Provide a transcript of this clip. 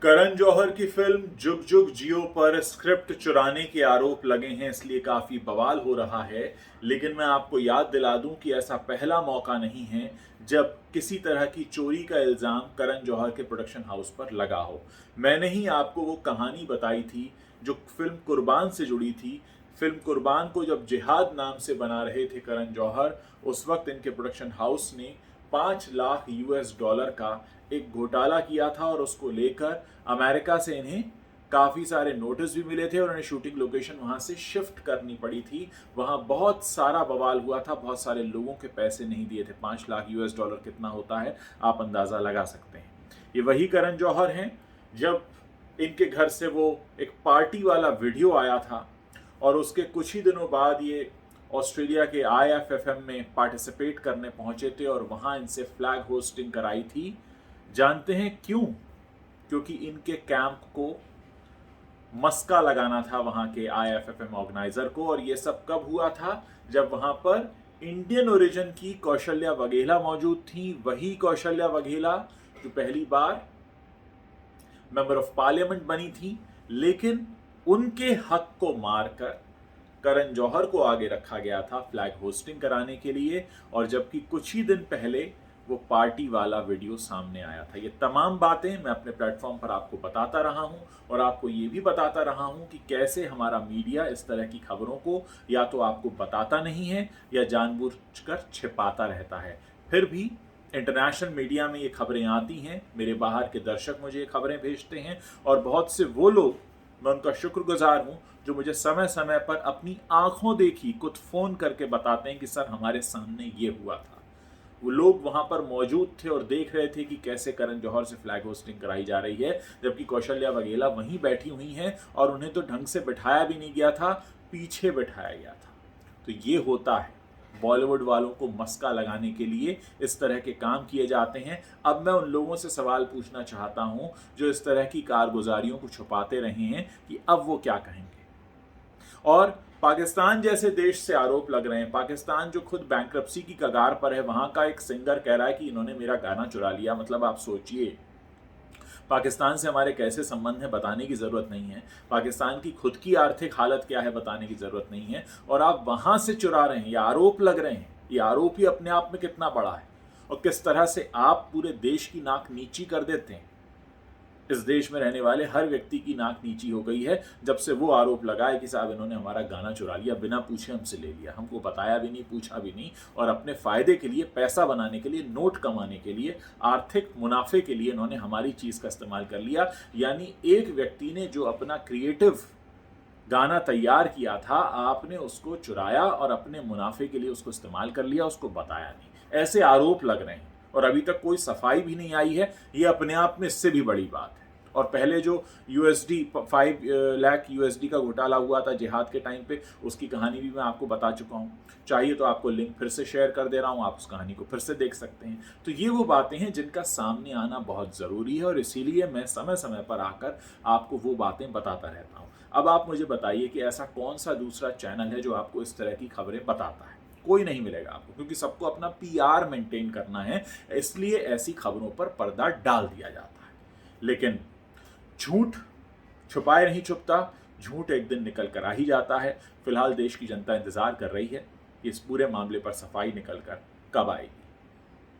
करण जौहर की फिल्म जुग जुग जियो पर स्क्रिप्ट चुराने के आरोप लगे हैं, इसलिए काफी बवाल हो रहा है। लेकिन मैं आपको याद दिला दूं कि ऐसा पहला मौका नहीं है जब किसी तरह की चोरी का इल्जाम करण जौहर के प्रोडक्शन हाउस पर लगा हो। मैंने ही आपको वो कहानी बताई थी जो फिल्म कुर्बान से जुड़ी थी। फिल्म कुर्बान को जब जिहाद नाम से बना रहे थे करण जौहर, उस वक्त इनके प्रोडक्शन हाउस ने 5 लाख यूएस डॉलर का एक घोटाला किया था और उसको लेकर अमेरिका से इन्हें काफ़ी सारे नोटिस भी मिले थे और इन्हें शूटिंग लोकेशन वहाँ से शिफ्ट करनी पड़ी थी। वहाँ बहुत सारा बवाल हुआ था, बहुत सारे लोगों के पैसे नहीं दिए थे। 5 लाख यूएस डॉलर कितना होता है आप अंदाज़ा लगा सकते हैं। ये वही करण जौहर हैं जब इनके घर से वो एक पार्टी वाला वीडियो आया था और उसके कुछ ही दिनों बाद ये ऑस्ट्रेलिया के IFFM में पार्टिसिपेट करने पहुंचे थे और वहां इनसे फ्लैग होस्टिंग कराई थी। जानते हैं क्यों? क्योंकि इनके कैंप को मस्का लगाना था वहां के IFFM ऑर्गेनाइजर को। और ये सब कब हुआ था? जब वहां पर इंडियन ओरिजिन की कौशल्या वघेला मौजूद थी। वही कौशल्या वघेला जो पहली बार मेंबर ऑफ पार्लियामेंट बनी थी, लेकिन उनके हक को मारकर करण जौहर को आगे रखा गया था फ्लैग होस्टिंग कराने के लिए। और जबकि कुछ ही दिन पहले वो पार्टी वाला वीडियो सामने आया था। ये तमाम बातें मैं अपने प्लेटफॉर्म पर आपको बताता रहा हूं और आपको ये भी बताता रहा हूं कि कैसे हमारा मीडिया इस तरह की खबरों को या तो आपको बताता नहीं है या जानबूझकर छिपाता रहता है। फिर भी इंटरनेशनल मीडिया में ये खबरें आती हैं, मेरे बाहर के दर्शक मुझे ये खबरें भेजते हैं और बहुत से वो लोग, मैं उनका शुक्रगुजार हूं, जो मुझे समय समय पर अपनी आंखों देखी खुद फोन करके बताते हैं कि सर हमारे सामने ये हुआ था। वो लोग वहां पर मौजूद थे और देख रहे थे कि कैसे करण जौहर से फ्लैग होस्टिंग कराई जा रही है, जबकि कौशल्या वघेला वहीं बैठी हुई हैं और उन्हें तो ढंग से बिठाया भी नहीं गया था, पीछे बिठाया गया था। तो ये होता है, बॉलीवुड वालों को मस्का लगाने के लिए इस तरह के काम किए जाते हैं। अब मैं उन लोगों से सवाल पूछना चाहता हूं जो इस तरह की कारगुजारियों को छुपाते रहे हैं कि अब वो क्या कहेंगे। और पाकिस्तान जैसे देश से आरोप लग रहे हैं, पाकिस्तान जो खुद बैंक्रप्सी की कगार पर है, वहां का एक सिंगर कह रहा है कि इन्होंने मेरा गाना चुरा लिया। मतलब आप सोचिए, पाकिस्तान से हमारे कैसे संबंध हैं बताने की ज़रूरत नहीं है, पाकिस्तान की खुद की आर्थिक हालत क्या है बताने की ज़रूरत नहीं है, और आप वहां से चुरा रहे हैं। ये आरोप लग रहे हैं, ये आरोप ही अपने आप में कितना बड़ा है और किस तरह से आप पूरे देश की नाक नीची कर देते हैं। इस देश में रहने वाले हर व्यक्ति की नाक नीची हो गई है जब से वो आरोप लगाए कि साहब इन्होंने हमारा गाना चुरा लिया, बिना पूछे हमसे ले लिया, हमको बताया भी नहीं, पूछा भी नहीं, और अपने फायदे के लिए, पैसा बनाने के लिए, नोट कमाने के लिए, आर्थिक मुनाफे के लिए इन्होंने हमारी चीज का इस्तेमाल कर लिया। यानी एक व्यक्ति ने जो अपना क्रिएटिव गाना तैयार किया था, आपने उसको चुराया और अपने मुनाफे के लिए उसको इस्तेमाल कर लिया, उसको बताया नहीं। ऐसे आरोप लग रहे हैं और अभी तक कोई सफाई भी नहीं आई है। ये अपने आप में इससे भी बड़ी बात है। और पहले जो USD 5 लाख USD का घोटाला हुआ था जिहाद के टाइम पे, उसकी कहानी भी मैं आपको बता चुका हूँ। चाहिए तो आपको लिंक फिर से शेयर कर दे रहा हूँ, आप उस कहानी को फिर से देख सकते हैं। तो ये वो बातें हैं जिनका सामने आना बहुत ज़रूरी है और इसीलिए मैं समय समय पर आकर आपको वो बातें बताता रहता हूँ। अब आप मुझे बताइए कि ऐसा कौन सा दूसरा चैनल है जो आपको इस तरह की खबरें बताता है? कोई नहीं मिलेगा आपको, क्योंकि सबको अपना PR मेंटेन करना है, इसलिए ऐसी खबरों पर पर्दा डाल दिया जाता है। लेकिन झूठ छुपाए नहीं छुपता, झूठ एक दिन निकल कर आ ही जाता है। फिलहाल देश की जनता इंतजार कर रही है कि इस पूरे मामले पर सफाई निकल कर कब आएगी।